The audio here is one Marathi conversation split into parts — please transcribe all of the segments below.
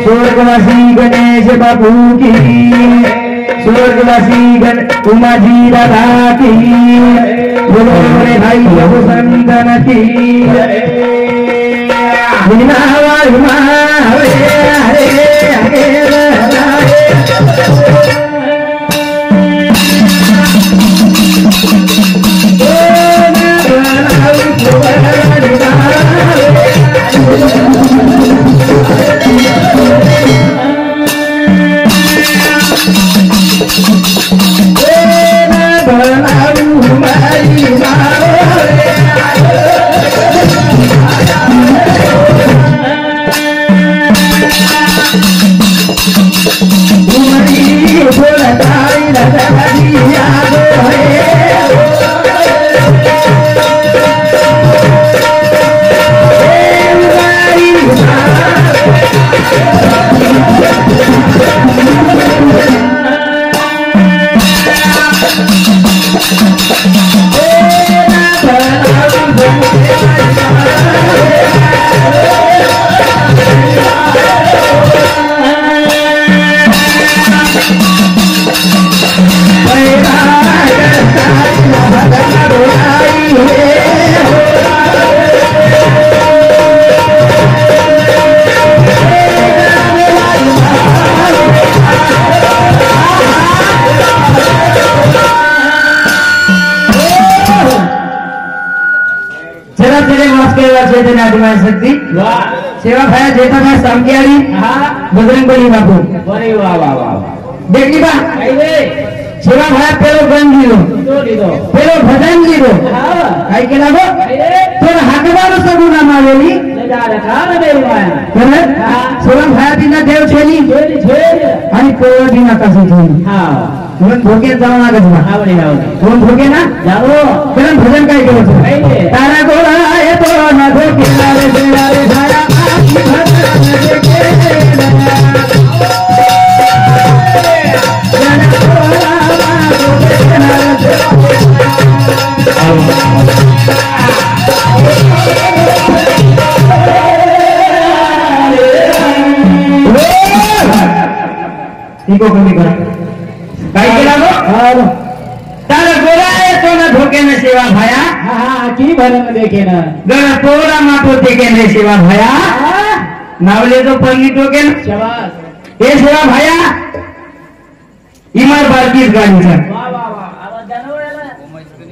स्वर्गवासी गणेश बाबू की, स्वर्गवासी उमाजी दादा की, बोलो रे भाई बाबू संतन की। सेवा भाया जेठा भाई सामकियारी बजरंग बली बापू अरे वाह वाह वाह देखी बा सेवा भाया पेलो गण लीधो पेलो भजन लीधो काय केला गो तर हाकवारो सगु नाम आलेली सेवा भाया बिना देव छेली आणि पेलो बिना कसे छेली कोण भोगे जाऊ ना गजमा कोण भोगे ना जाओ कारण भजन काय केलं तारा गोरा येतो ना भोगे रे बेला रे धारा इको कमी करा काय केला गो तारा गोरा येतो ना धोके में सेवा भाया की भरण देखे ना गण पोरा मातो देखे ने सेवा भाया नावले तो पंगी टोके ना शाबाश ए सेवा भाया इमार बारकीस गाड़ी सर वाह वाह वाह आवाज जानो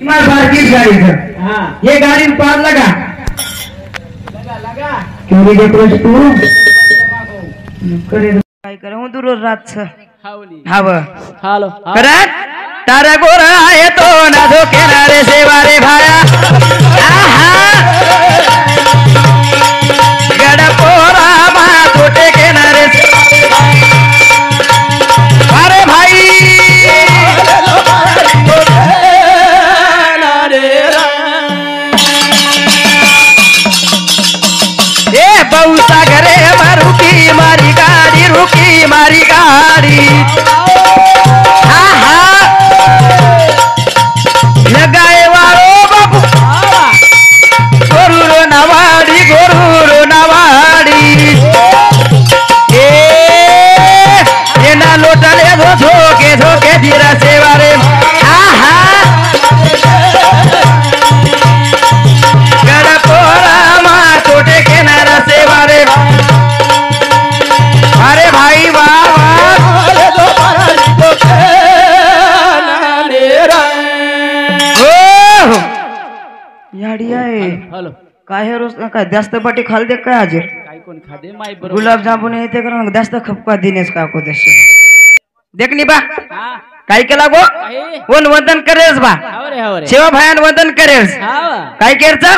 इमार बारकीस गाड़ी सर हां ये गाड़ी पार लगा लगा क्यों रे प्रश्न तू करे काय करू दूर रात छ हावली हाव हालो करत तारा गोरा येतो ना धोके ना रे सेवा रे भाया आहा गड पोरा मा तोटे के ना रे अरे भाई ए बहु सागरे मारुकी मारी गाड़ी लगाए वालो बाबू गोरू नवाड़ी ए ना लोटले धोके धीरा सेवा रे गड़ पोरा मा तोटे के नारा सेवा रे अरे भाई वाह हॅलो काय हे रोज काय जास्त पाटी खाल दे काय आज काय कोण खादे माय बरोबर गुलाब जामुन येते कर जास्त खपका दिनेस का को देश देखनी बा काय केला गो कोण वंदन करेस बा सेवा भायान वंदन करेस काय केरचा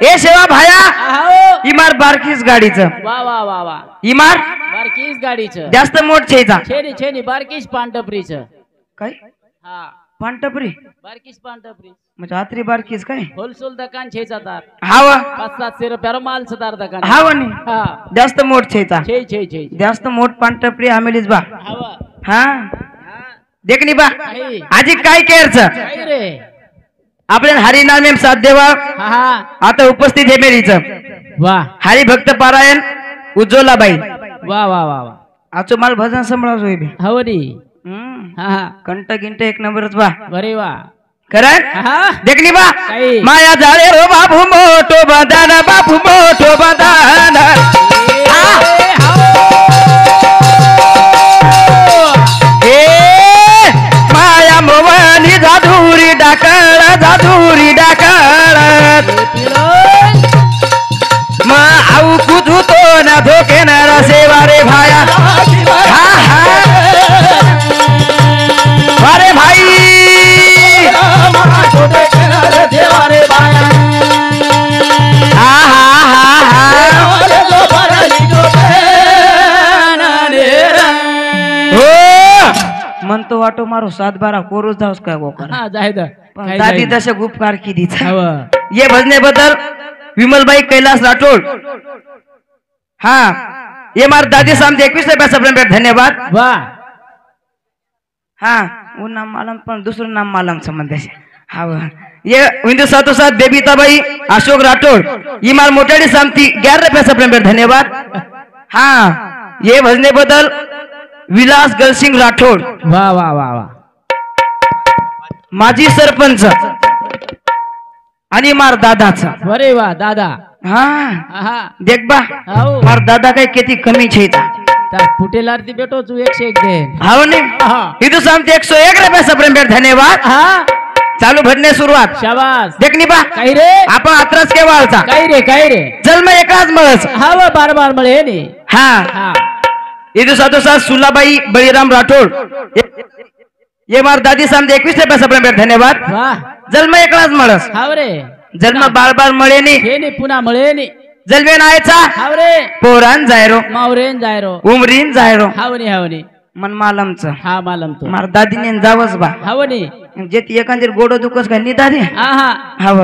ए सेवा भाया इमार बारकीस गाडीचं वा वा वा वा इमार बारकीस गाडीचं जास्त मोठ छेचा छेनी बारकीस पांटपरीचं काय हा पांटपरी बारकीस पांटपरी म्हणजे आत्री बारकीस काय होलसेल दुकान छेचा तार हाव 500-700 रुपयार माल सदार दुकान हाव नी हा जास्त मोठ छेचा छे जास्त मोठ पांटपरी आमेलीस बा हाव हा देखनी बा आजी काय केरच आपल्या हरिनाम में साथ देवा आता उपस्थित है मेरीच वाह हरि भक्त पारायण उज्ज्वला बाई वाह वाह वाह आजो माल भजन संभळा जोई बे हवरी कंट गिंट एक नंबरच बा अरे वाह करण देखनी बा माया झाले रो बाबू मोठो बदान बाबू मोठो बदान माया मोवानी जाधुरी डाकळ मा आऊ कुजू तो ना धोके ना सेवा रे भाया अरे भाई मन तो वाटो मारो 7-12 कोरोस जाऊस काय गोकर दादी तसे गुपकार की दी ये भजने बदल विमलबाई कैलास राठोड ये मार दादी सामने 21 रुपया धन्यवाद वाह वो नाम मालूम पण दूसरा नाम मालूम संबंध ये हिंदू साथों साथ बेबीताबाई अशोक राठोड ये मार मोटाड़ी सामती 11 रुपया धन्यवाद ये भजने बदल विलास गलसिंग राठोड वाह वाह वाह वाह माजी सरपंच आणि मार दादाचा अरे वाह दादा देख बा मार दादा काही किती कमी छेता फुटेल आरती बेटो तू 101 दे हाव ने इथं सांगते 101 रुपया धन्यवाद चालू भजने सुरुवात शाबास देखनी बा काही रे आपण आत्रास के वाळचा काही रे जन्म एकाच मळस बार मळे नी इथं साथो साथ सुलाबाई बळीराम राठोड ये मार दादी सामने 21 रुपया धन्यवाद जन्म एकलाच मळस रे जन्म बार मळे नी पुन्हा मळे नी जलवे नायचा पोरान जायरो मावरेन जायरो उमरीन जायरो हावनी मन मालमच मालम तो मार दादीने जावस बा हावनी जेती एखांदीर गोडो दुखस का नी दादी हाव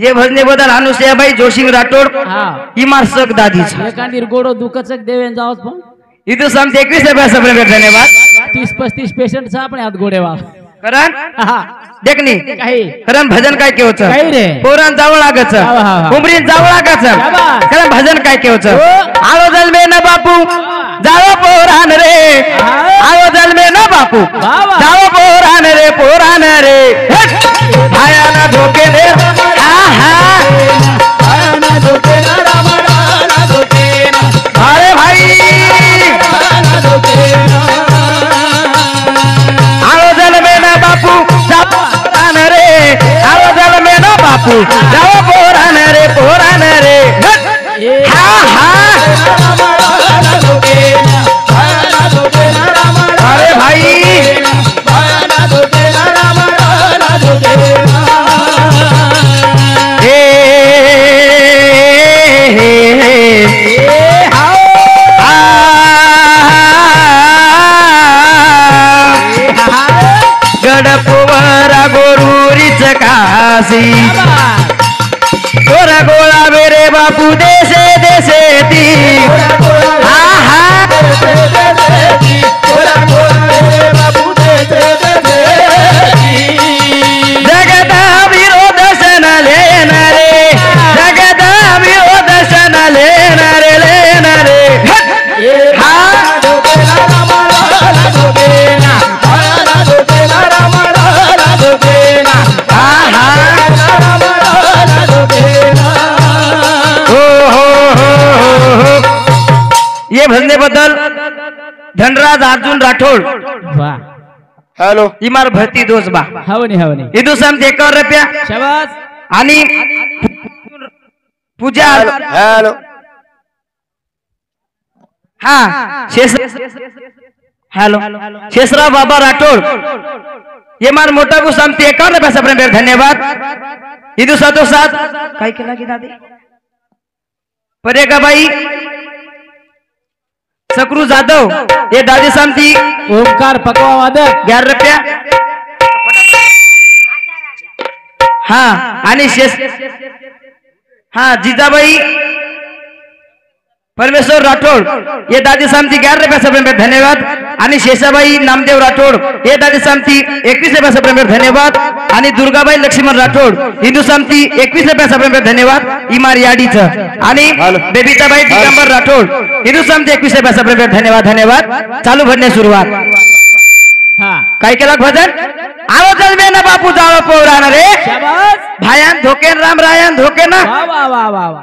ये भजने बदल अनुसयाबाई जोशी राठोड ही मार सक दादीच एखांदीर गोडो दुखच देवेन जावस पण इथं सामने 21 रुपया धन्यवाद 30-35 पेशंट आपण हात गोडेवा करण देखनी काही करण भजन काय केवच काही रे पोरान जावं लागच उमरीन जावं लागच करण भजन काय केवच आलो जलमे न बापू जावं पोरान रे आलो जलमे न बापू जावं पोरान रे भायाना धोके रे भायाना धोके अरे भाई आलो जलमे न बापू जावं रे आलो जलमे न बापू जावं पोरान रे अरे भाई गडपोवरा गोरुरीच कासी गोरा गोळा बेरे बापू देशे ती जगदा विरोध सन लेणारे ये भजने बदल धनराज अर्जुन राठोड हेलो इमार भरती दोष बा हवनी इदू सम 51 रुपया शाबास आणि पूजा हेलो हेलो शेषराव बाबा राठोड ये मार मोटा को समती 51 रुपया धन्यवाद इदू साथो साथ काय केला की दादी परेगा बाई सकरू जाधव ये दादी समती ओमकार पकवा वादक 11 रुपया आणि जिजाबाई परमेश्वर राठोड ये दादी सामती 11 रुपये धन्यवाद आणि शेषाबाई नामदेव राठोड ये दादी सामती 21 रुपये धन्यवाद आणि दुर्गाबाई लक्ष्मण राठोड हिंदू सामती 21 रुपये धन्यवाद इमार याडीचं आणि बेबिताबाई दिगंबर राठोड हिंदू सामती 21 रुपये धन्यवाद चालू भरणे सुरुवात काय केला भजन आलो चलवे ना बापू जावं पोरान रे भायान धोकेन राम रायन धोके ना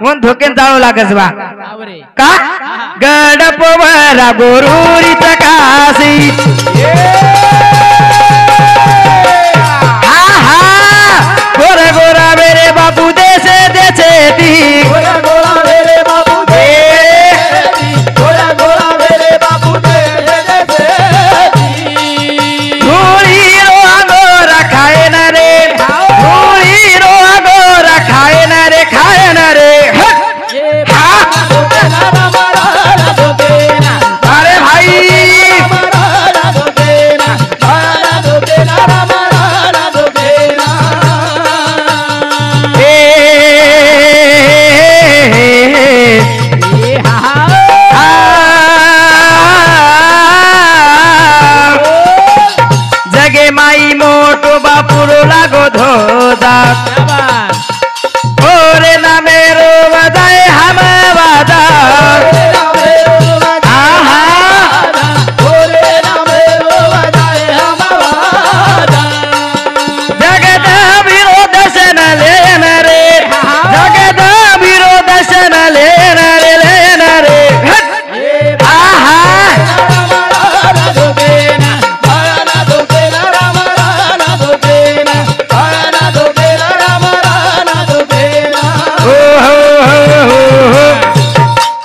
कोण धोकेन जावं लागस बा का गड पोवरा गोरुरी काशी हा हा गोरा गोरा मेरे बापू देशे देशे ती गोरा गोरा मेरे बापू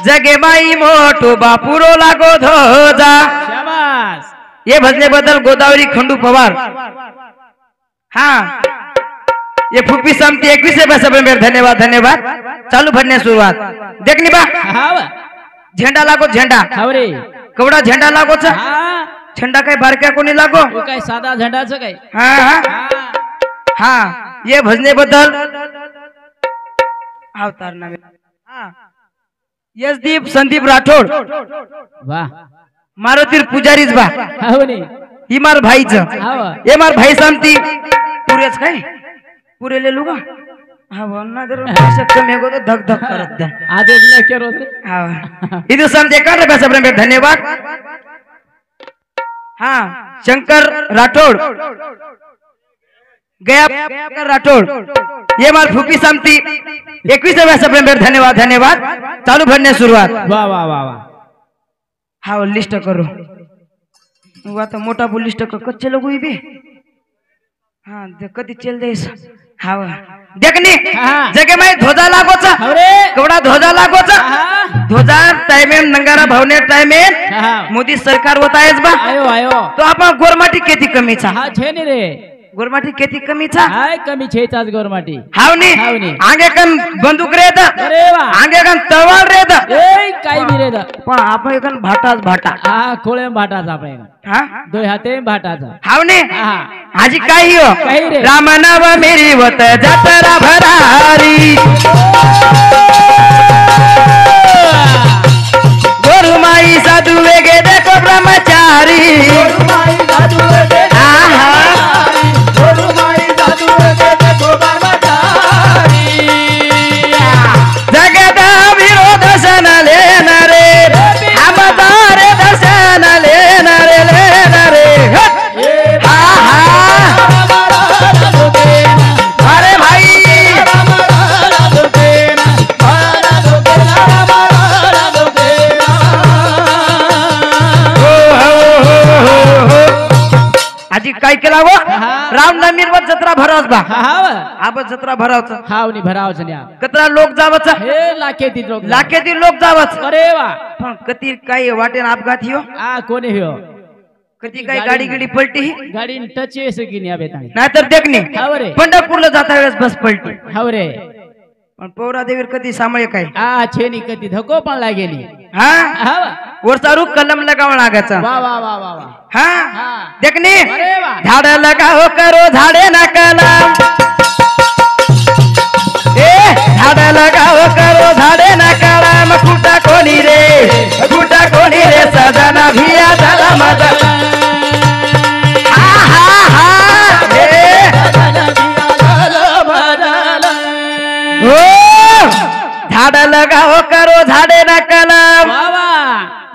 जगे माई मोठो बापुरो लागो धोजा ये भजने बदल गोदावरी खंडू पवार हाँ ये फुप्पी सामती 21 रुपये धन्यवाद धन्यवाद चालू भरने सुरुवात देखनी बा झेंडा लागो झेंडा कवडा झेंडा लागो झेंडा काय बारक्या कोणी लागो काय साधा झेंडाचं काय हाँ हाँ ये भजने बदल अवतार नामे हाँ यशदीप संदीप राठोड वाह मारुतीर पुजारीच बा इमार भाईचं इमार भाई सामती पुरेच काय पुरेले लुगा हा वन्ना जर कमी हो तो धक धक करत द्या आदेश लेके रोज हा इधर सामते 11 रुपये धन्यवाद हाँ शंकर राठोड गया राठोड ये मार फुपी सामती 21 रुपये धन्यवाद धन्यवाद चालू भरने सुरुवात वाह वाह वाह वाह हाँ लिस्ट करो वो तो मोटा बो लिस्ट कर कच्चे लोग भी हाँ कधी चल देस हाँ देखनी जगे में ध्वजा लागोचा कवडा ध्वजा लागोचा ध्वजा टाइमे नंगारा भावने टाइमे मोदी सरकार होता है बा आयो आयो तो आपण गोरमाटी किती कमीचा हा छे नी रे गोरमाटी किती कमीचा हाय कमी छेताच गोरमाटी हावनी आगे कन बंदूक रेद अरे वाह आगे कन तलवार रेद ए काय बी रेद पण आपण कन भाटाच भाटा हा खोळे भाटाच आपण हां दोय हाते भाटाचा हावनी हा आजी काही हो राम नाम मेरी वत जतरा भरारी गोरुमाई साधु वेगे देखो ब्रह्मचारी गोरुमाई साधु वेगे जगत विरोध सन लेना रे अवतार दर्शन लेना रे हा अरे भाई आजी काय केला वो रामनवमी वर जत्रा भरावच बा आप जत्रा भरावच हावनी भरावच न्या कतरा लोक जावच हे लाखेती लोक जावच अरे वा पण कती काय वाटेन अपघात हियो आ कोणी हो कधी काय गाडी गिडी पलटी गाडी टच येस की न्या बेताणी नाहीतर देखनी हावरे पंढरपूरला जाता वेळेस बस पलटी हावरे पण पौरा देवीर कधी सांभाळे काय आ छेनी कधी धक्को पण लागेली हा हाव वरचा रुख कलम लगावं लागायचा वा वा वा वा वा हाँ देखनी अरे वा झाड लगाओ करो झाडे ना कलम झाड लगाओ करो झाडे ना कलम कुटा कोणी रे कुठं कोणी रे सजना भिया झाला माझा झाड लगाओ करो झाडे ना कलम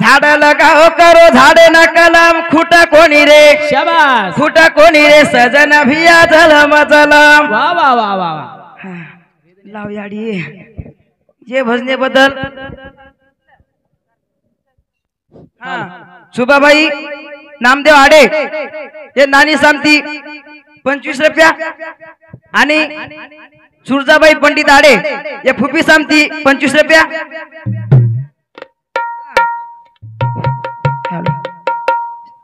झाड लगाओ करो झाडे ना कलम खुटा कोणी रे शाबास खुटा कोणी रे सजन भिया झलम झलम वा वा वा वा लाव याडी ये भजने बदल सुबाबाई नामदेव आडे हे नानी सांगती 25 रुपया आणि सुरजाबाई पंडित आडे हे फुफी सांगती 25 रुपया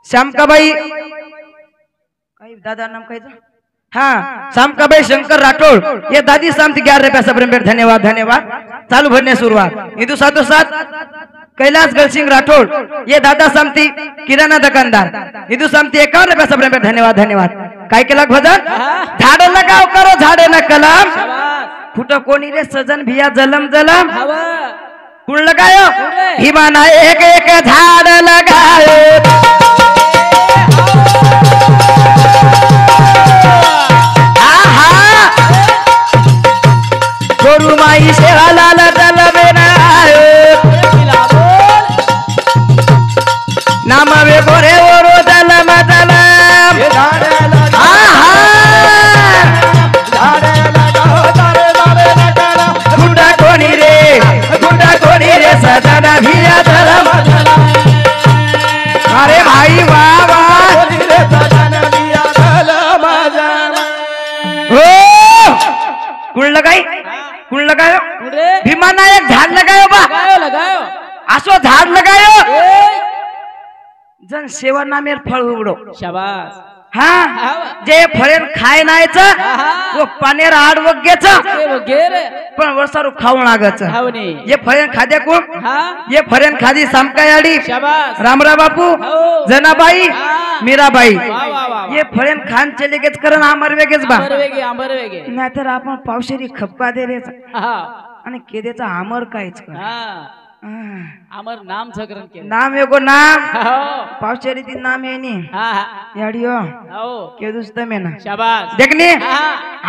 श्यामकाबाई काही दादा नाम काय हाँ श्यामकाबाई शंकर राठोड ये दादी सांगती 11 रुपया सबरेंबर धन्यवाद धन्यवाद चालू भरने सुरुवात हिंदू साथो साथ कैलाश गलसिंग राठोड ये दादा सांगती किराणा दुकानदार हिंदू सांगती 51 रुपया सबरेंबर धन्यवाद धन्यवाद काय केला भजन झाड लगाव करो झाडे न कलम कुठं कोणी रे सजन भिया जलम जलम कुण लगायो हिमाना एक एक झाड लगायो गोरु माई सेवा लाल दल नाम वे गोरे ओरो दलम दलम गुंडा कोणी रे सजना भिया दलम अरे भाई वाह वाह कुण लगायो भीमाना एक झाड लगायो बा लगायो असो झाड लगायो जन सेवा नामेर फळ उघडो शाबास हाँ जे फरेन खाय नायचं वो पानेर आड वग्गेचं पण वर्षारू खाऊन लागायचं ये फरेन खाद्या कोण ये फरेन खादी सामकायाडी रामरा बापू जनाबाई मीराबाई ये फरेन खान चले गेच करण आमर वेगेच बा नाहीतर आपण पावशेरी खपका दे रे आणि केदेचा आमर कायच कर आमर नाम सकरण के नाम एगो नाम पावशेरी ती नाम है नी याडियो के दुस्त में ना शाबाश देखनी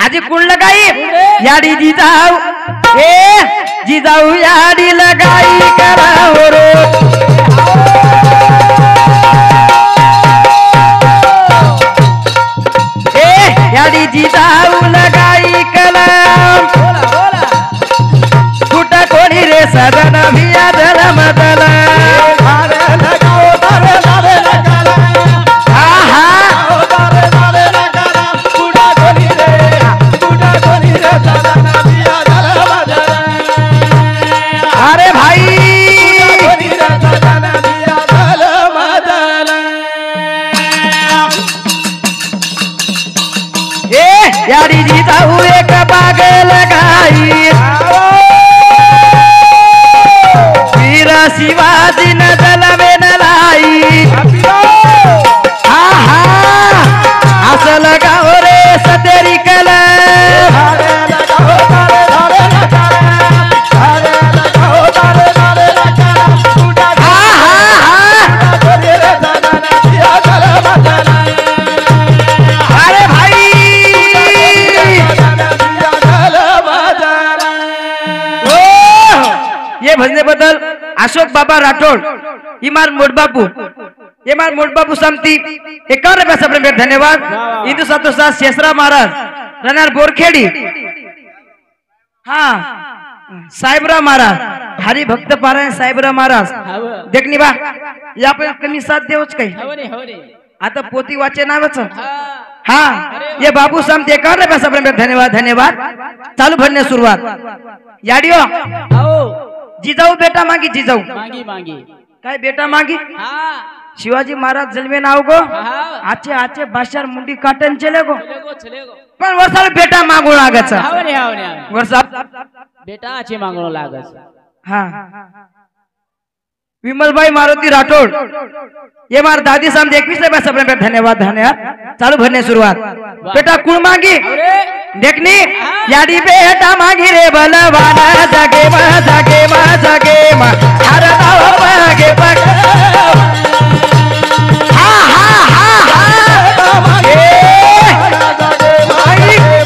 आजी कुण लगाई याडी जी जाऊ ए जी जाऊ याडी लगाई कराओ रो ए याडी जी जाऊ लगाई कलम कुठं कोणी रे सदन भिया धलम धलम अरे भाई ए यारी जी जाऊ एक बाग लगाई शिवाजी न जलवे न लाई हा हा असं लगाओ रे सतेरी कल अरे भाई ये भजने बदल अशोक बाबा राठोड इमार मोटबापू समती 51 रुपया सबरेंबर धन्यवाद हिंदू साथो साथ शेषरा महाराज रनार बोरखेडी हाँ साहेबराव महाराज हरि भक्त पारायण साहेबराव महाराज देखनी बा या पण कमी साथ देवच काही आता पोती वाचे नावच हाँ ये बाबू समती 51 रुपया सबरेंबर धन्यवाद धन्यवाद चालू भरने सुरुवात याडियो जिजाऊ बेटा मांगी जिजाऊ मांगी मांगी काय बेटा मांगी शिवाजी महाराज जन्मे नाव गो आचे आचे बादशाह मुंडी काटन चले गो पण वर्षा बेटा मांगू लागच वर्षा बेटा आचे मांगणो लागस हाँ विमलबाई मारुती राठोड ये मार दादी सामने 21 रुपया सबरेंबर धन्यवाद धन्यवाद चालू भरने सुरुवात बेटा कुण मांगी देखनी याडी बेटा मागी रे बलवान जगे मा जगे मा जगे मा हर दाव पगे पग हा हा हा हा मागे जगे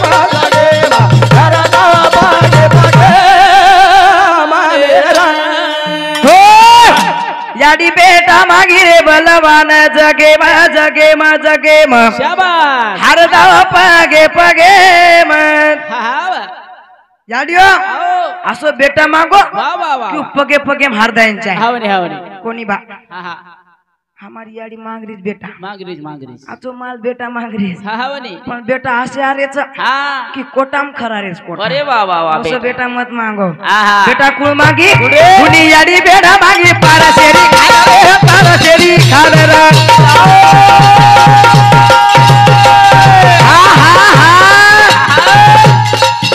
मा जगे मा हर दाव पगे पग मारेरा हो याडी बेटा मागी रे बलवान जगे मा जगे मा जगे मा शाबास हर दाव पगे पगे मन याडियो असो बेटा मागो वा वा वा क्यों पगे पगे मार द्यायचा हावनी हावनी कोणी बा हा हा हमारी याडी मांगरीच बेटा मागरीज मागरीज आचो माल बेटा मांगरीच हा हावनी पण बेटा असे आरेच हा की कोटाम खरारेच कोटा अरे वा वा वा असो बेटा मत मांगो आहा बेटा कुळ मागी कुणी याडी बेटा मागी पारा शेरी खाले रा हा हा हा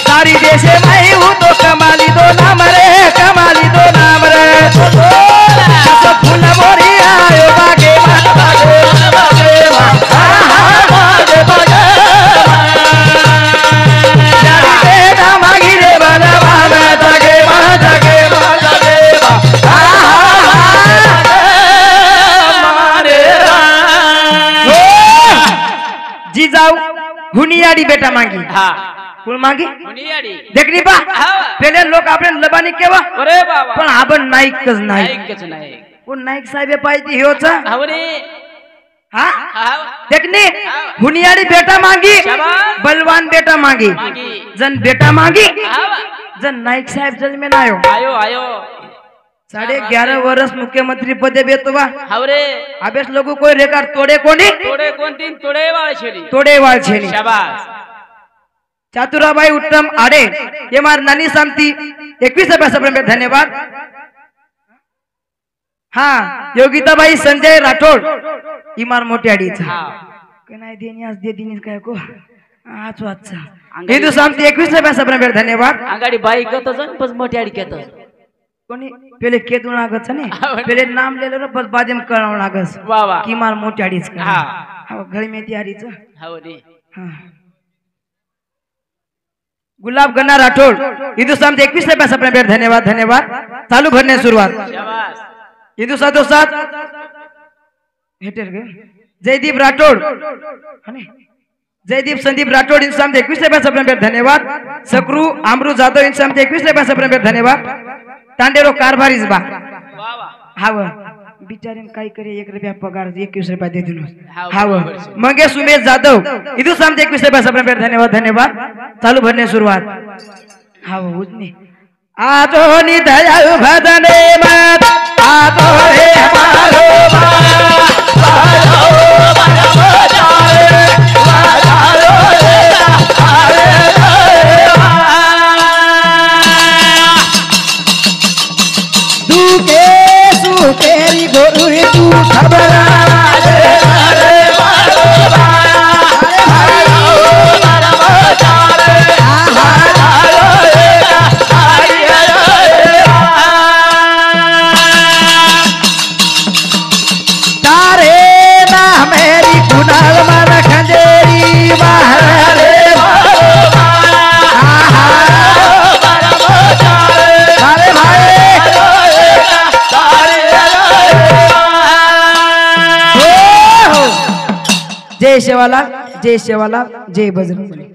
सारी देशे माई हूँ तो कमाली दो नाम रे कमाली दो नाम रे फूल मोरी आयो बागे बागे बागे बागे बागे बेटा मागी रे बना बाबा जगे मा जगे मा जगे मारे जी जाऊ हुनियाडी बेटा मागी हा कुल मागी मुनियाडी देखनी बा पहिले लोक आपले लबानी केवा अरे बाबा पण आपण नाईकच नाही ऐकच नाही कोण नाईक साहेब पाहिजे हेच हावनी हा हा देखनी हुनियाडी बेटा मागी शाबास बलवान बेटा मागी मागी जन बेटा मागी हावा जन नाईक साहेब जल में ना आयो आयो आयो 11.5 वर्ष मुख्यमंत्री पदे बेतो बा हावरे अबेस लोगो कोई रेकॉर्ड तोडे कोणी तोडे कोण तीन तोडे वाळ छेडी तोडे वाळ छेनी शाबास चातुराबाई उत्तम आडे ये मार नानी सांगती 21 रुपये धन्यवाद हा योगिताबाई संजय राठोड इमार मोठी अडीच हा नाही देणी आज दे दिनीस काय को आज वाचा हिंदू सांगती 21 रुपये धन्यवाद अंगाडी बाई कतो जन बस मोठी अडी केतो कोणी पहिले केतून लागत ने पहिले नाम लेलो ना बस बादेम कळाव लागस वा वा की मार मोठी अडीच हा हा घरी मेथी अडीच हावनी हा गुलाब गन्ना राठोड हिंदुस्तान 21 रुपये धन्यवाद धन्यवाद चालू भरने सुरुवात शाबास हिंदू साधो साथ हेटर गे जयदीप राठोड जयदीप संदीप राठोड हिंदुस्तान 21 रुपये धन्यवाद सकरू आमरू जाधव हिंदुस्तान 21 रुपये धन्यवाद तांडेरो कारभारीज बा वा वा हाव बिचारीन काय करे 1 रुपया पगार 21 रुपया दे दिनो हाव, हाव बरोबर छे. मंगेश उमेश जाधव हिंदुस्तान 21 रुपये धन्यवाद धन्यवाद चालू भरने सुरुवात हाव उजनी आजो नि दयाळु भजने मत आजो हे हमारो तेरी गोरुरी तू खबरा तारे ना मेरी कुनाल मन खंजेरी बाहर जय शेवाला जय बजरंग।